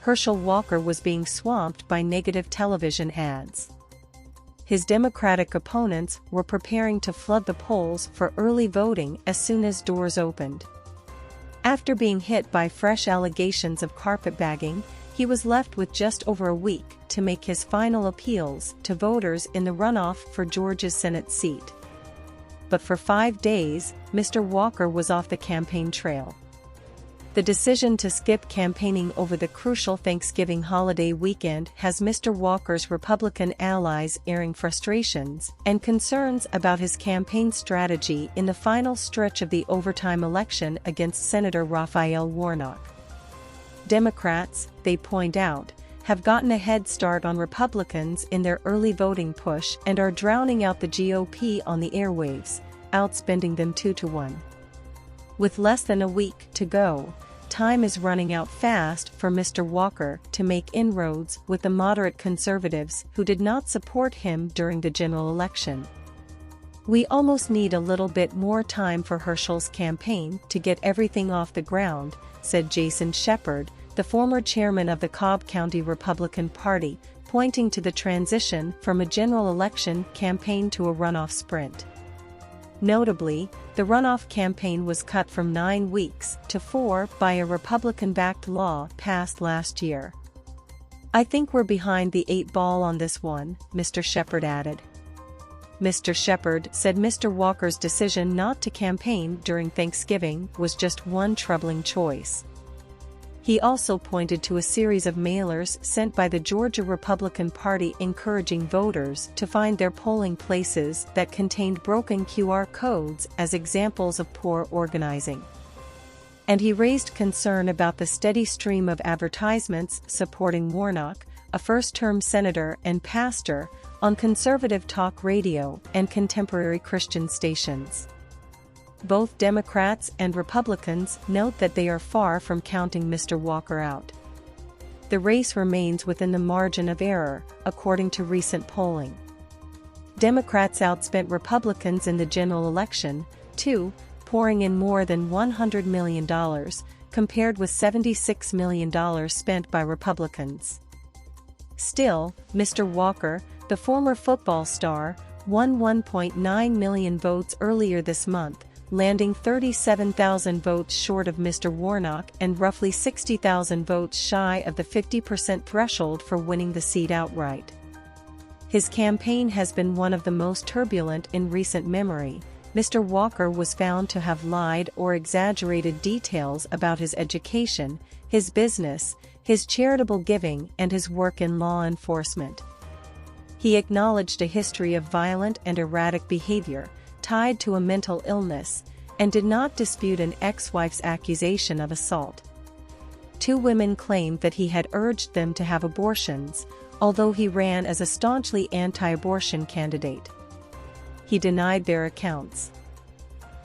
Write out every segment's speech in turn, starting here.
Herschel Walker was being swamped by negative television ads. His Democratic opponents were preparing to flood the polls for early voting as soon as doors opened. After being hit by fresh allegations of carpetbagging, he was left with just over a week to make his final appeals to voters in the runoff for Georgia's Senate seat. But for 5 days, Mr. Walker was off the campaign trail. The decision to skip campaigning over the crucial Thanksgiving holiday weekend has Mr. Walker's Republican allies airing frustrations and concerns about his campaign strategy in the final stretch of the overtime election against Senator Raphael Warnock. Democrats, they point out, have gotten a head start on Republicans in their early voting push and are drowning out the GOP on the airwaves, outspending them 2-1. With less than a week to go, time is running out fast for Mr. Walker to make inroads with the moderate conservatives who did not support him during the general election. We almost need a little bit more time for Herschel's campaign to get everything off the ground, said Jason Shepard, the former chairman of the Cobb County Republican Party, pointing to the transition from a general election campaign to a runoff sprint. Notably, the runoff campaign was cut from 9 weeks to 4 by a Republican-backed law passed last year. "I think we're behind the 8 ball on this one," Mr. Shepard added. Mr. Shepard said Mr. Walker's decision not to campaign during Thanksgiving was just one troubling choice. He also pointed to a series of mailers sent by the Georgia Republican Party encouraging voters to find their polling places that contained broken QR codes as examples of poor organizing. And he raised concern about the steady stream of advertisements supporting Warnock, a first-term senator and pastor, on conservative talk radio and contemporary Christian stations. Both Democrats and Republicans note that they are far from counting Mr. Walker out. The race remains within the margin of error, according to recent polling. Democrats outspent Republicans in the general election, too, pouring in more than $100 million, compared with $76 million spent by Republicans. Still, Mr. Walker, the former football star, won 1.9 million votes earlier this month, landing 37,000 votes short of Mr. Warnock and roughly 60,000 votes shy of the 50% threshold for winning the seat outright. His campaign has been one of the most turbulent in recent memory. Mr. Walker was found to have lied or exaggerated details about his education, his business, his charitable giving, and his work in law enforcement. He acknowledged a history of violent and erratic behavior, tied to a mental illness, and did not dispute an ex-wife's accusation of assault. 2 women claimed that he had urged them to have abortions, although he ran as a staunchly anti-abortion candidate. He denied their accounts.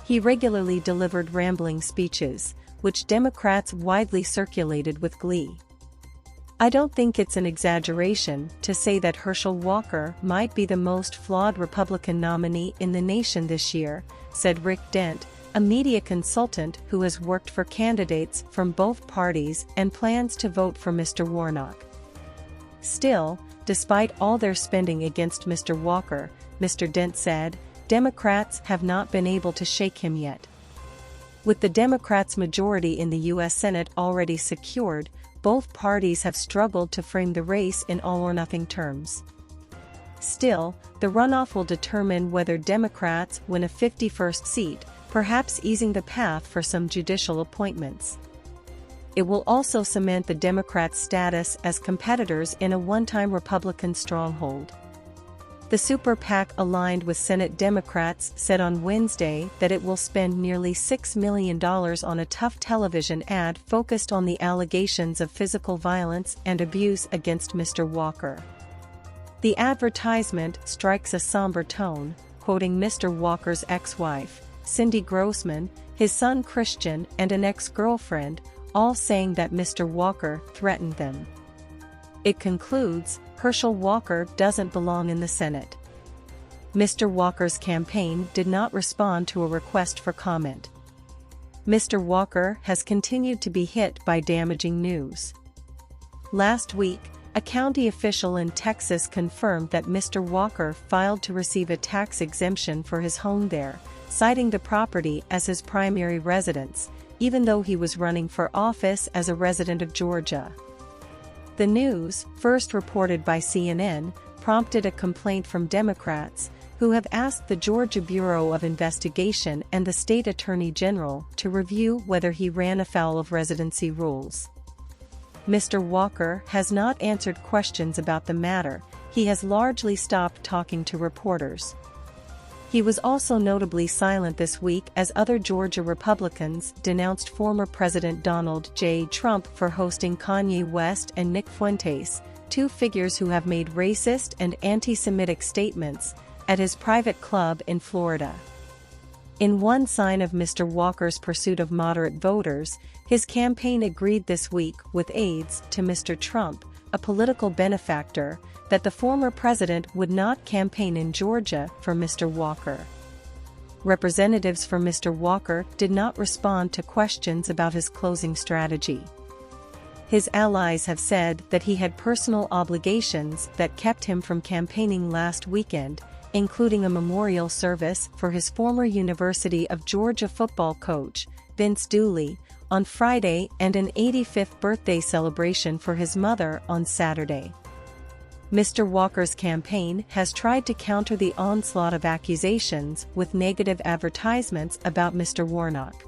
He regularly delivered rambling speeches, which Democrats widely circulated with glee. "I don't think it's an exaggeration to say that Herschel Walker might be the most flawed Republican nominee in the nation this year," said Rick Dent, a media consultant who has worked for candidates from both parties and plans to vote for Mr. Warnock. Still, despite all their spending against Mr. Walker, Mr. Dent said, Democrats have not been able to shake him yet. With the Democrats' majority in the U.S. Senate already secured, both parties have struggled to frame the race in all-or-nothing terms. Still, the runoff will determine whether Democrats win a 51st seat, perhaps easing the path for some judicial appointments. It will also cement the Democrats' status as competitors in a one-time Republican stronghold. The Super PAC aligned with Senate Democrats said on Wednesday that it will spend nearly $6 million on a tough television ad focused on the allegations of physical violence and abuse against Mr. Walker. The advertisement strikes a somber tone, quoting Mr. Walker's ex-wife, Cindy Grossman, his son Christian, and an ex-girlfriend, all saying that Mr. Walker threatened them. It concludes, Herschel Walker doesn't belong in the Senate. Mr. Walker's campaign did not respond to a request for comment. Mr. Walker has continued to be hit by damaging news. Last week, a county official in Texas confirmed that Mr. Walker filed to receive a tax exemption for his home there, citing the property as his primary residence, even though he was running for office as a resident of Georgia. The news, first reported by CNN, prompted a complaint from Democrats, who have asked the Georgia Bureau of Investigation and the state attorney general to review whether he ran afoul of residency rules. Mr. Walker has not answered questions about the matter. He has largely stopped talking to reporters. He was also notably silent this week as other Georgia Republicans denounced former President Donald J. Trump for hosting Kanye West and Nick Fuentes, two figures who have made racist and anti-Semitic statements, at his private club in Florida. In one sign of Mr. Walker's pursuit of moderate voters, his campaign agreed this week with aides to Mr. Trump, a political benefactor, that the former president would not campaign in Georgia for Mr. Walker. Representatives for Mr. Walker did not respond to questions about his closing strategy. His allies have said that he had personal obligations that kept him from campaigning last weekend, including a memorial service for his former University of Georgia football coach, Vince Dooley, on Friday and an 85th birthday celebration for his mother on Saturday. Mr. Walker's campaign has tried to counter the onslaught of accusations with negative advertisements about Mr. Warnock.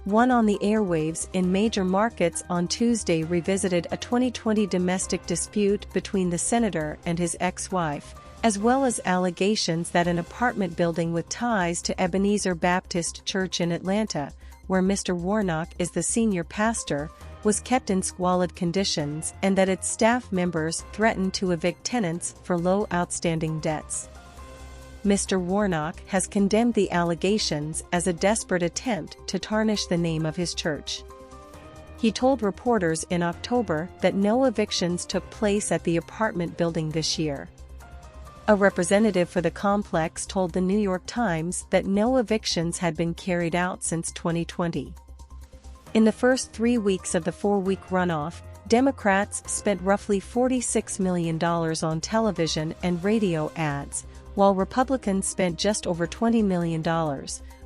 One on the airwaves in major markets on Tuesday revisited a 2020 domestic dispute between the senator and his ex-wife, as well as allegations that an apartment building with ties to Ebenezer Baptist Church in Atlanta, where Mr. Warnock is the senior pastor, was kept in squalid conditions and that its staff members threatened to evict tenants for low outstanding debts. Mr. Warnock has condemned the allegations as a desperate attempt to tarnish the name of his church. He told reporters in October that no evictions took place at the apartment building this year. A representative for the complex told the New York Times that no evictions had been carried out since 2020. In the first 3 weeks of the 4-week runoff, Democrats spent roughly $46 million on television and radio ads, while Republicans spent just over $20 million,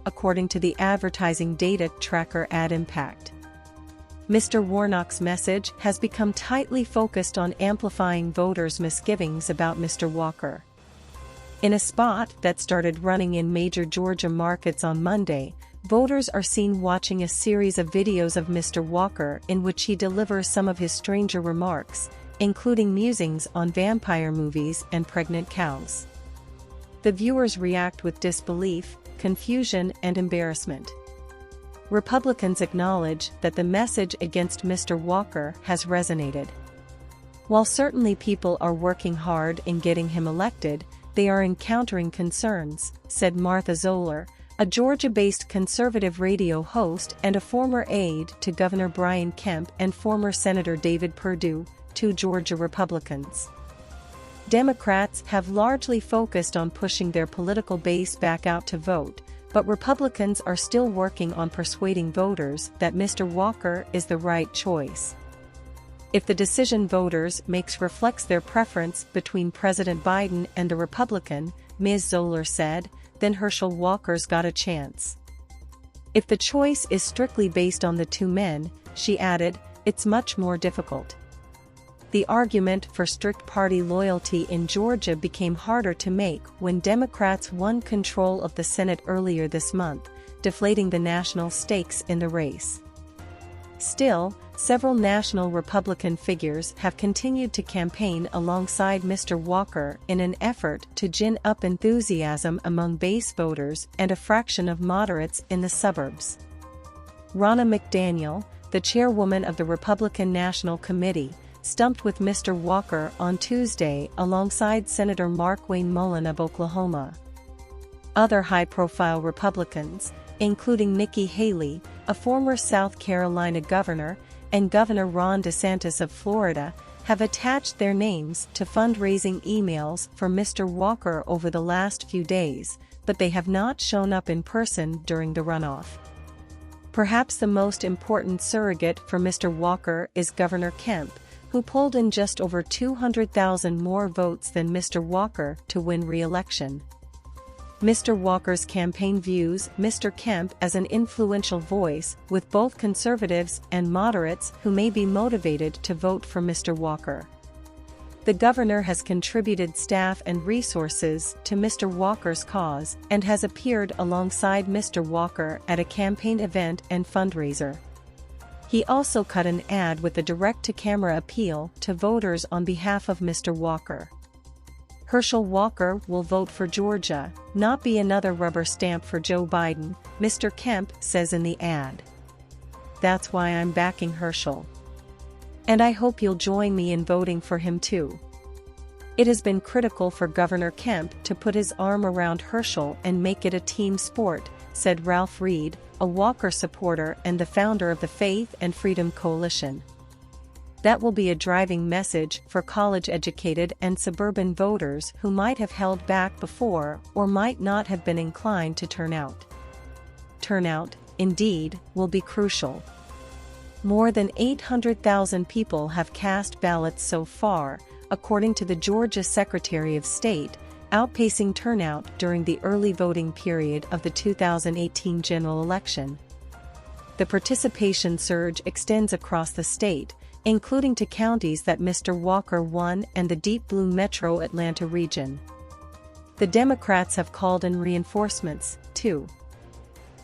according to the advertising data tracker AdImpact. Mr. Warnock's message has become tightly focused on amplifying voters' misgivings about Mr. Walker. In a spot that started running in major Georgia markets on Monday, voters are seen watching a series of videos of Mr. Walker in which he delivers some of his stranger remarks, including musings on vampire movies and pregnant cows. The viewers react with disbelief, confusion, and embarrassment. Republicans acknowledge that the message against Mr. Walker has resonated. While certainly people are working hard in getting him elected, they are encountering concerns, said Martha Zoller, a Georgia-based conservative radio host and a former aide to Governor Brian Kemp and former Senator David Perdue, two Georgia Republicans. Democrats have largely focused on pushing their political base back out to vote, but Republicans are still working on persuading voters that Mr. Walker is the right choice. If the decision voters makes reflects their preference between President Biden and the Republican, Ms. Zoller said, then Herschel Walker's got a chance. If the choice is strictly based on the two men, she added, it's much more difficult. The argument for strict party loyalty in Georgia became harder to make when Democrats won control of the Senate earlier this month, deflating the national stakes in the race. Still, several national Republican figures have continued to campaign alongside Mr. Walker in an effort to gin up enthusiasm among base voters and a fraction of moderates in the suburbs. Ronna McDaniel, the chairwoman of the Republican National Committee, stumped with Mr. Walker on Tuesday alongside Senator Markwayne Mullin of Oklahoma. Other high-profile Republicans, including Nikki Haley, a former South Carolina governor, and Governor Ron DeSantis of Florida, have attached their names to fundraising emails for Mr. Walker over the last few days, but they have not shown up in person during the runoff. Perhaps the most important surrogate for Mr. Walker is Governor Kemp, who pulled in just over 200,000 more votes than Mr. Walker to win re-election. Mr. Walker's campaign views Mr. Kemp as an influential voice with both conservatives and moderates who may be motivated to vote for Mr. Walker. The governor has contributed staff and resources to Mr. Walker's cause and has appeared alongside Mr. Walker at a campaign event and fundraiser. He also cut an ad with a direct-to-camera appeal to voters on behalf of Mr. Walker. Herschel Walker will vote for Georgia, not be another rubber stamp for Joe Biden, Mr. Kemp says in the ad. That's why I'm backing Herschel. And I hope you'll join me in voting for him too. It has been critical for Governor Kemp to put his arm around Herschel and make it a team sport, said Ralph Reed, a Walker supporter and the founder of the Faith and Freedom Coalition. That will be a driving message for college-educated and suburban voters who might have held back before or might not have been inclined to turn out. Turnout, indeed, will be crucial. More than 800,000 people have cast ballots so far, according to the Georgia Secretary of State, outpacing turnout during the early voting period of the 2018 general election. The participation surge extends across the state, including to counties that Mr. Walker won and the Deep Blue Metro Atlanta region. The Democrats have called in reinforcements, too.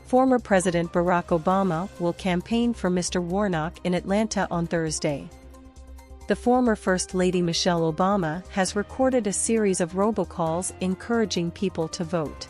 Former President Barack Obama will campaign for Mr. Warnock in Atlanta on Thursday. The former First Lady Michelle Obama has recorded a series of robocalls encouraging people to vote.